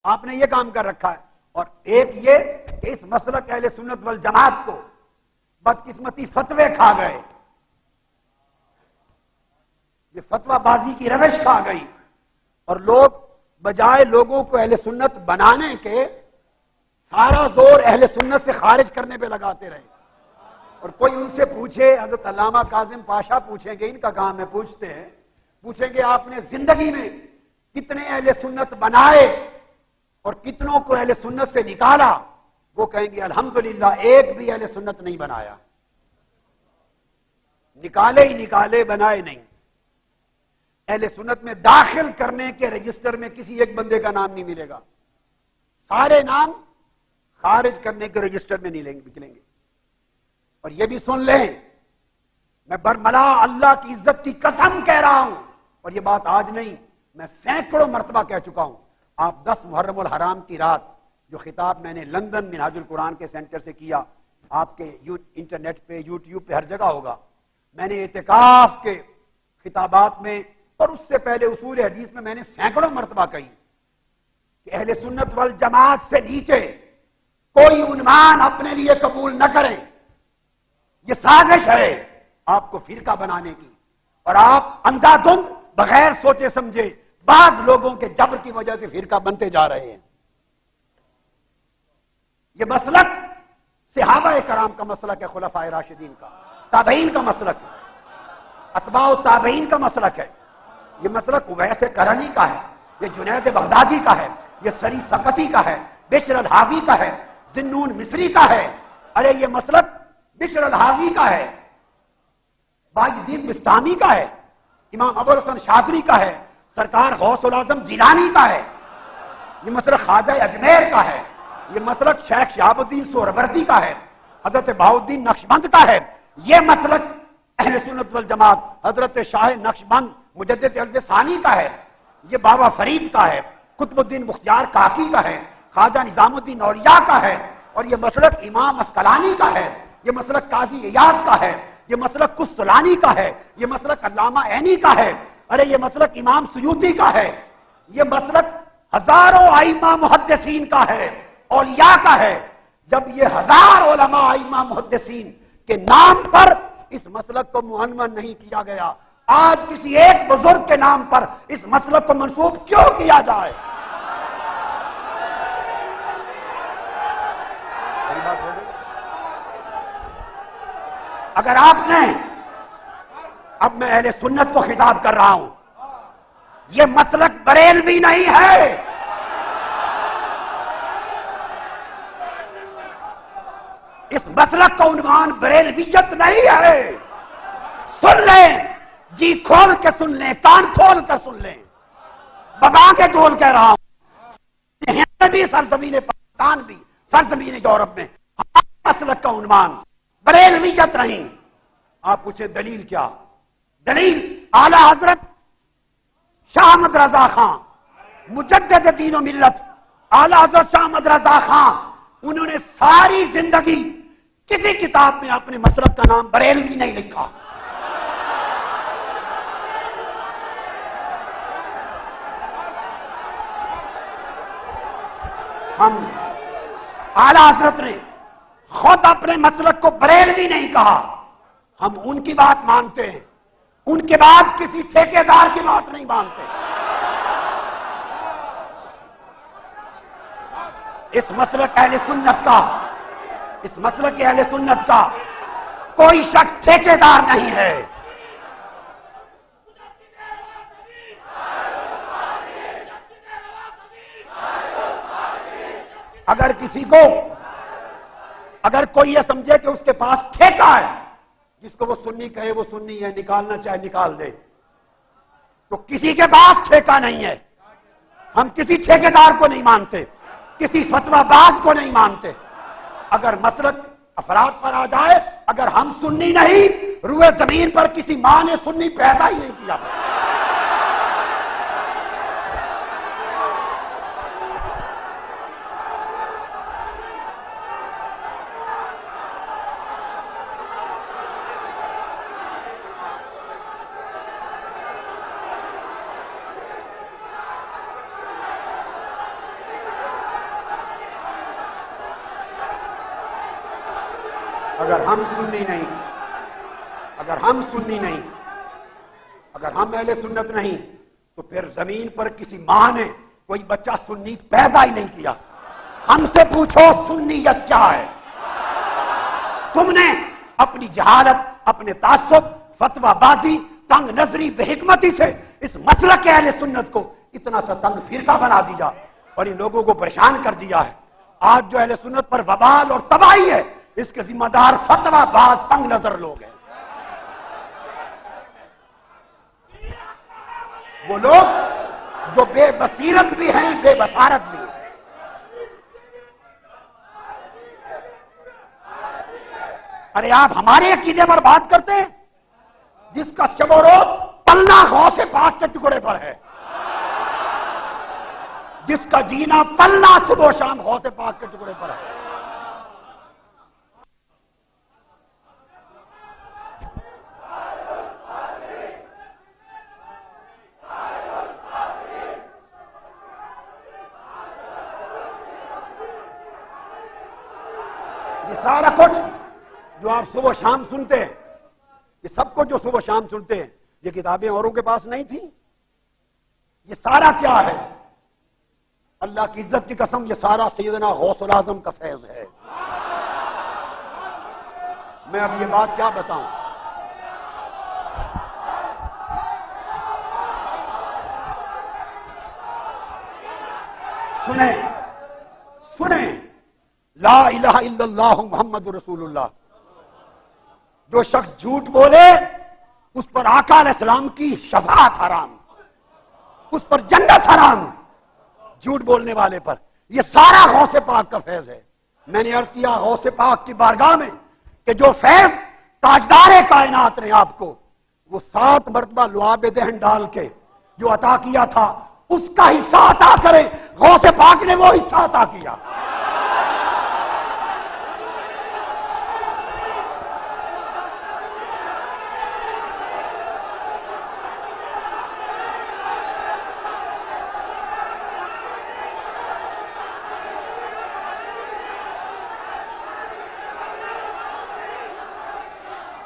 آپ نے یہ کام کر رکھا ہے. اور ایک یہ کہ اس مسلک اہل سنت والجماعت کو بدقسمتی فتوے کھا گئے، یہ فتویٰ بازی کی روش کھا گئی، اور لوگ بجائے لوگوں کو اہل سنت بنانے کے سارا زور اہل سنت سے خارج کرنے پہ لگاتے رہے. اور کوئی ان سے پوچھے، حضرت علامہ کاظم پاشا پوچھیں گے، ان کا کام ہے پوچھتے ہیں، پوچھیں گے آپ نے زندگی میں کتنے اہل سنت بنائے اور کتنوں کو اہل سنت سے نکالا؟ وہ کہیں گے الحمدللہ ایک بھی اہل سنت نہیں بنایا. نکالے ہی نکالے، بنائے نہیں. اہل سنت میں داخل کرنے کے رجسٹر میں کسی ایک بندے کا نام نہیں ملے گا، سارے نام خارج کرنے کے رجسٹر میں نہیں نکلیں گے. اور یہ بھی سن لیں، میں برملا اللہ کی عزت کی قسم کہہ رہا ہوں، اور یہ بات آج نہیں، میں سینکڑوں مرتبہ کہہ چکا ہوں. آپ 10 محرم الحرام کی رات جو خطاب میں نے لندن منہاج القرآن کے سینٹر سے کیا، آپ کے انٹرنیٹ پہ یوٹیوب پہ ہر جگہ ہوگا. میں نے اعتکاف کے خطابات میں اور اس سے پہلے اصول حدیث میں نے سینکڑوں مرتبہ کہی کہ اہل سنت والجماعت سے نیچے کوئی عنوان اپنے لیے قبول نہ کریں. یہ سازش ہے آپ کو فرقہ بنانے کی، اور آپ اندھا دھند بغیر سوچے سمجھے بعض لوگوں کے جبر کی وجہ سے فرقہ بنتے جا رہے ہیں. یہ مسلک صحابہ کرام کا مسلک ہے، خلفاء راشدین کا، تابعین کا مسلک ہے، اتباع تابعین کا مسلک ہے. یہ مسلک اویس کرنی کا ہے، یہ جنید بغدادی کا ہے، یہ سری سقطی کا ہے، بشر الحاوی کا ہے، ذنون مصری کا ہے. ارے یہ مسلک بشر الحاوی کا ہے، بایزید بستامی کا ہے، امام ابو الحسن شاذلی کا ہے، سرکار غوث العظم جیلانی کا ہے. یہ مسلک خواجہ اجمیر کا ہے، یہ مسلک شیخ شہاب الدین سہروردی کا ہے، حضرت بہاؤالدین نقشبند کا ہے. یہ مسلک اہل سنت والجماعت حضرت شاہ نقشبند مجدد عرض ثانی کا ہے. یہ بابا فرید کا ہے، قطب الدین مختار کاکی کا ہے، خواجہ نظام الدین اولیاء کا ہے. اور یہ مسلک امام اسقلانی کا ہے، یہ مسلک قاضی ایاز کا ہے، یہ مسلک قسطلانی کا ہے، یہ مسلک علامہ عینی کا ہے. ارے یہ مسلک امام سیوطی کا ہے. یہ مسلک ہزاروں ائمہ محدثین کا ہے، اولیاء کا ہے. جب یہ 1000 علماء ائمہ محدثین کے نام پر اس مسلک کو معنون نہیں کیا گیا، آج کسی ایک بزرگ کے نام پر اس مسلک کو منسوب کیوں کیا جائے؟ اگر آپ نے، اب میں اہل سنت کو خطاب کر رہا ہوں، یہ مسلک بریلوی نہیں ہے، اس مسلک کا عنوان بریلویت نہیں ہے. سن لیں، جی کھول کے سن لیں، کان کھول کر سن لیں، ببا کے ڈول کہہ رہا ہوں. ہند بھی سرزمین پاکستان بھی سرزمین یورپ میں مسلک کا عنوان بریلویت نہیں. آپ پوچھیں دلیل کیا؟ دلیل اعلی حضرت شاہ احمد رضا خان مجدد دین و ملت، اعلی حضرت شاہ احمد رضا خان، انہوں نے ساری زندگی کسی کتاب میں اپنے مسلک کا نام بریلوی نہیں لکھا. ہم اعلی حضرت نے خود اپنے مسلک کو بریلوی نہیں کہا، ہم ان کی بات مانتے ہیں، ان کے بعد کسی ٹھیکیدار کی بات نہیں مانتے. اس مسلک اہل سنت کا، اس مسلک اہل سنت کا کوئی شخص ٹھیکیدار نہیں ہے. اگر کسی کو، اگر کوئی یہ سمجھے کہ اس کے پاس ٹھیکہ ہے، جس کو وہ سنی کہے وہ سنی ہے، نکالنا چاہے نکال دے، تو کسی کے پاس ٹھیکہ نہیں ہے. ہم کسی ٹھیکیدار کو نہیں مانتے، کسی فتویٰ باز کو نہیں مانتے. اگر مسلک افراد پر آ جائے، اگر ہم سنی نہیں، روئے زمین پر کسی ماں نے سنی پیدا ہی نہیں کیا. اگر ہم سنی نہیں، اگر ہم سنی نہیں، اگر ہم اہل سنت نہیں، تو پھر زمین پر کسی ماں نے کوئی بچہ سنی پیدا ہی نہیں کیا۔ ہم سے پوچھو سنیت کیا ہے؟ تم نے اپنی جہالت، اپنے تعصب، فتوی بازی، تنگ نظری، بے حکمتی سے اس مسلک اہل سنت کو اتنا سا تنگ فرقہ بنا دیا اور ان لوگوں کو پریشان کر دیا ہے۔ آج جو اہل سنت پر وبال اور تباہی ہے، اس کے ذمہ دار فتوی باز تنگ نظر لوگ ہیں۔ وہ لوگ جو بے بصیرت بھی ہیں، بے بصارت بھی ہیں۔ ارے آپ ہمارے عقیدے پر بات کرتے ہیں جس کا شب و روز پلنا غوث پاک کے ٹکڑے پر ہے، جس کا جینا پلنا صبح و شام غوث پاک کے ٹکڑے پر ہے۔ یہ سارا کچھ جو آپ صبح و شام سنتے ہیں، یہ سب کچھ جو صبح و شام سنتے ہیں، یہ کتابیں اوروں کے پاس نہیں تھیں؟ یہ سارا کیا ہے؟ اللہ کی عزت کی قسم، یہ سارا سیدنا غوث العظم کا فیض ہے۔ میں اب یہ بات کیا بتاؤں؟ سنیں لا الہ الا اللہ محمد رسول اللہ۔ جو شخص جھوٹ بولے اس پر آقا علیہ السلام کی شفاعت حرام، اس پر جنت حرام، جھوٹ بولنے والے پر۔ یہ سارا غوث پاک کا فیض ہے۔ میں نے عرض کیا غوث پاک کی بارگاہ میں کہ جو فیض تاجدار کائنات نے آپ کو وہ 7 مرتبہ لعاب دہن ڈال کے جو عطا کیا تھا، اس کا حصہ عطا کرے۔ غوث پاک نے وہ حصہ عطا کیا۔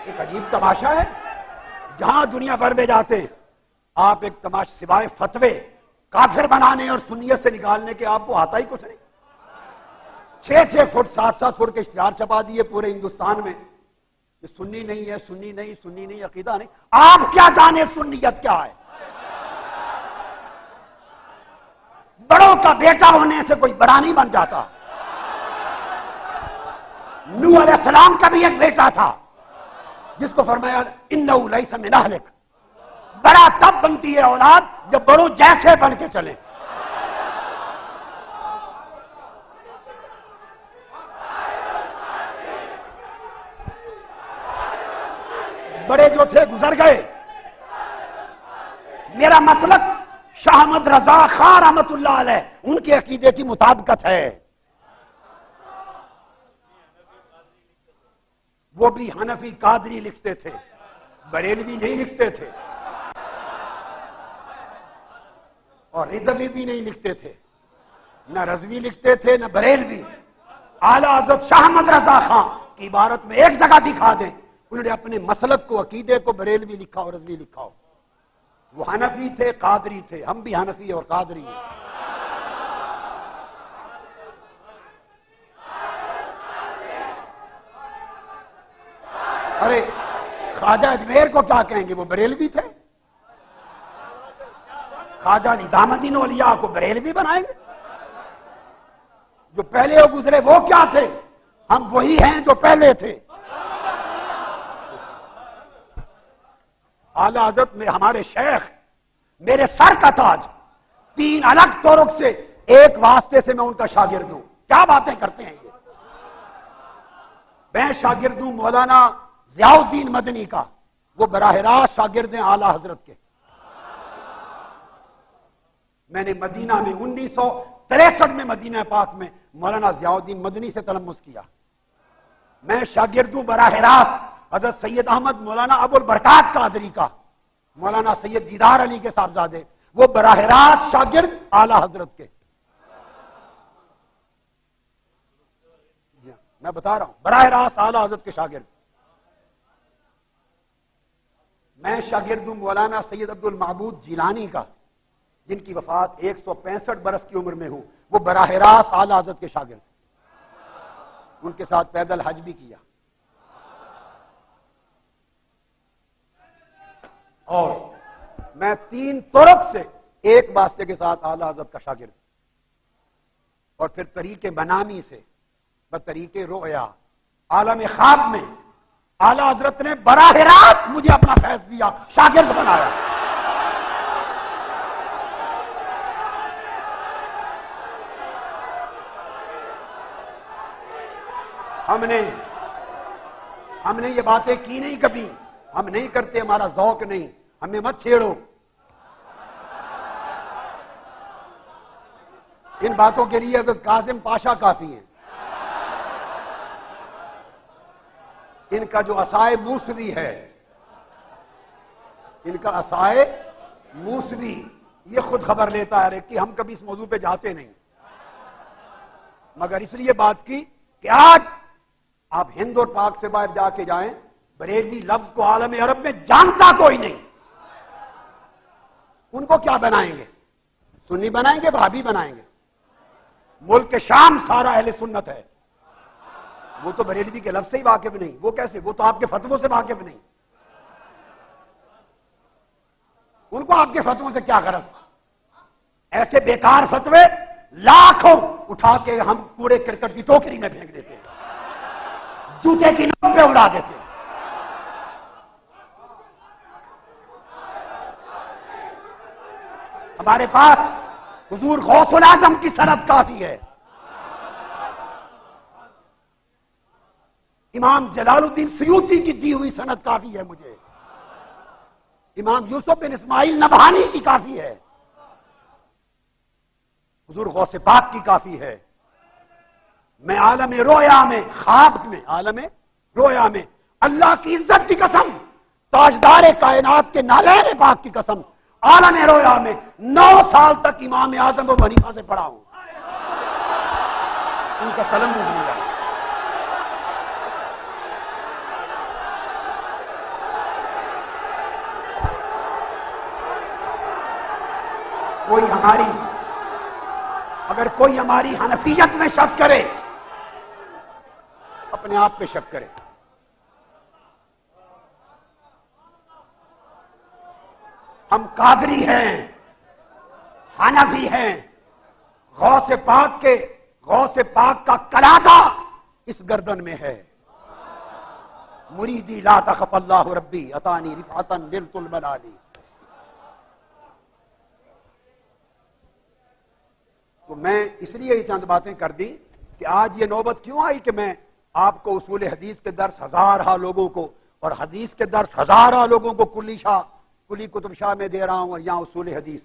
ایک عجیب تماشا ہے، جہاں دنیا بھر میں جاتے ہیں آپ ایک تماشا سوائے فتوے کافر بنانے اور سنیت سے نکالنے کے آپ کو آتا ہی کچھ نہیں۔ 6 فٹ 7 فٹ کے اشتہار چھپا دیے پورے ہندوستان میں کہ سنی نہیں ہے، سنی نہیں، سنی نہیں، عقیدہ نہیں۔ آپ کیا جانے سنیت کیا ہے؟ بڑوں کا بیٹا ہونے سے کوئی بڑا نہیں بن جاتا۔ نوح علیہ السلام کا بھی ایک بیٹا تھا جس کو فرمایا انہو لیس من اہلک۔ بڑا تب بنتی ہے اولاد جب بڑوں جیسے بن کے چلیں۔ بڑے جو تھے گزر گئے۔ میرا مسلک شاہ احمد رضا خان رحمت اللہ علیہ ان کے عقیدے کی مطابقت ہے۔ وہ بھی حنفی قادری لکھتے تھے، بریلوی نہیں لکھتے تھے، اور رضوی بھی نہیں لکھتے تھے، نہ رضوی لکھتے تھے نہ بریلوی۔ اعلیٰ حضرت شاہ احمد رضا خان کی عبارت میں ایک جگہ دکھا دیں انہوں نے اپنے مسلک کو، عقیدے کو بریلوی لکھا اور رضوی لکھا ہو۔ وہ حنفی تھے، قادری تھے، ہم بھی حنفی اور قادری ہیں۔ ارے خواجہ اجمیر کو کیا کہیں گے؟ وہ بریلوی تھے۔ خواجہ نظام الدین اولیاء کو بریلوی بنائیں گے؟ جو پہلے وہ گزرے وہ کیا تھے؟ ہم وہی ہیں جو پہلے تھے۔ اعلی حضرت میں ہمارے شیخ میرے سر کا تاج، 3 الگ طرق سے ایک واسطے سے میں ان کا شاگرد ہوں۔ کیا باتیں کرتے ہیں یہ؟ میں شاگرد ہوں مولانا ضیاء الدین مدنی کا، وہ براہ راست شاگرد ہیں اعلی حضرت کے۔ میں نے مدینہ میں 1963 میں مدینہ پاک میں مولانا ضیاء الدین مدنی سے تلمس کیا۔ میں شاگرد ہوں براہ راست حضرت سید احمد مولانا ابو البرکات قادری کا، مولانا سید دیدار علی کے صاحبزادے، وہ براہ راست شاگرد اعلی حضرت کے۔ میں بتا رہا ہوں، براہ راست اعلیٰ حضرت کے شاگرد. میں شاگرد ہوں مولانا سید عبد المعبود جیلانی کا، جن کی وفات 165 برس کی عمر میں ہوں. وہ براہ راست اعلیٰ حضرت کے شاگرد، ان کے ساتھ پیدل حج بھی کیا. اور میں 3 طرق سے ایک واسطے کے ساتھ اعلیٰ حضرت کا شاگرد، اور پھر طریق منامی سے بطریق رؤیا عالم خواب میں اعلیٰ حضرت نے براہ راست مجھے اپنا فیض دیا، شاگرد بنایا. ہم نے یہ باتیں کی نہیں کبھی، ہم نہیں کرتے، ہمارا ذوق نہیں، ہمیں مت چھیڑو. ان باتوں کے لیے حضرت کاظم پاشا کافی ہیں. ان کا جو عصائے موسوی ہے، ان کا عصائے موسوی، یہ خود خبر لیتا ہے کہ ہم کبھی اس موضوع پہ جاتے نہیں، مگر اس لیے بات کی کہ آج آپ ہند اور پاک سے باہر جا کے جائیں، بریلوی لفظ کو عالم عرب میں جانتا کوئی نہیں. ان کو کیا بنائیں گے؟ سنی بنائیں گے، وہابی بنائیں گے؟ ملک شام سارا اہل سنت ہے، وہ تو بریلوی کے لفظ سے ہی واقف نہیں. وہ کیسے؟ وہ تو آپ کے فتووں سے واقف نہیں. ان کو آپ کے فتووں سے کیا غرض؟ ایسے بیکار فتوے لاکھوں اٹھا کے ہم کوڑے کرکٹ کی ٹوکری میں پھینک دیتے ہیں، جوتے کی نوک پہ اڑا دیتے ہیں. ہمارے پاس حضور غوث الاعظم کی سند کافی ہے، امام جلال الدین سیوطی کی دی ہوئی سند کافی ہے، مجھے امام یوسف بن اسماعیل نبہانی کی کافی ہے، حضور غوث پاک کی کافی ہے. میں عالم رویا میں، خواب میں، عالم رویا میں اللہ کی عزت کی قسم، تاجدار کائنات کے نالین پاک کی قسم، عالم رویا میں 9 سال تک امام اعظم ابو حنیفہ سے پڑھا ہوں. ان کا تلمذ لیا. اگر کوئی ہماری حنفیت میں شک کرے، اپنے آپ پہ شک کرے. ہم قادری ہیں، حنفی ہیں. غوث پاک کا کلادہ اس گردن میں ہے. مریدی لا تخف اللہ ربی اتانی رفعتا نلت المنالی. تو میں اس لیے یہ چند باتیں کر دی کہ آج یہ نوبت کیوں آئی کہ میں آپ کو اصول حدیث کے درس ہزارہ لوگوں کو اور حدیث کے درس ہزارہ لوگوں کو کلی کتب شاہ میں دے رہا ہوں، اور یہاں اصول حدیث.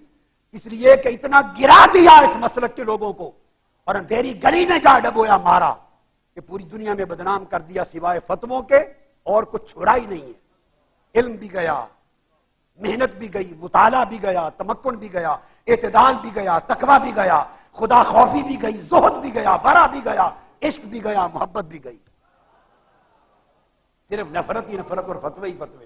اس لیے کہ اتنا گرا دیا اس مسلک کے لوگوں کو اور اندھیری گلی میں جا ڈبویا مارا کہ پوری دنیا میں بدنام کر دیا، سوائے فتووں کے اور کچھ چھوڑا ہی نہیں ہے. علم بھی گیا، محنت بھی گئی، مطالعہ بھی گیا، تمکن بھی گیا، اعتدال بھی گیا، تقویٰ بھی گیا، خدا خوفی بھی گئی، زہد بھی گیا، ورع بھی گیا، عشق بھی گیا، محبت بھی گئی. صرف نفرت ہی نفرت اور فتوے ہی فتوے.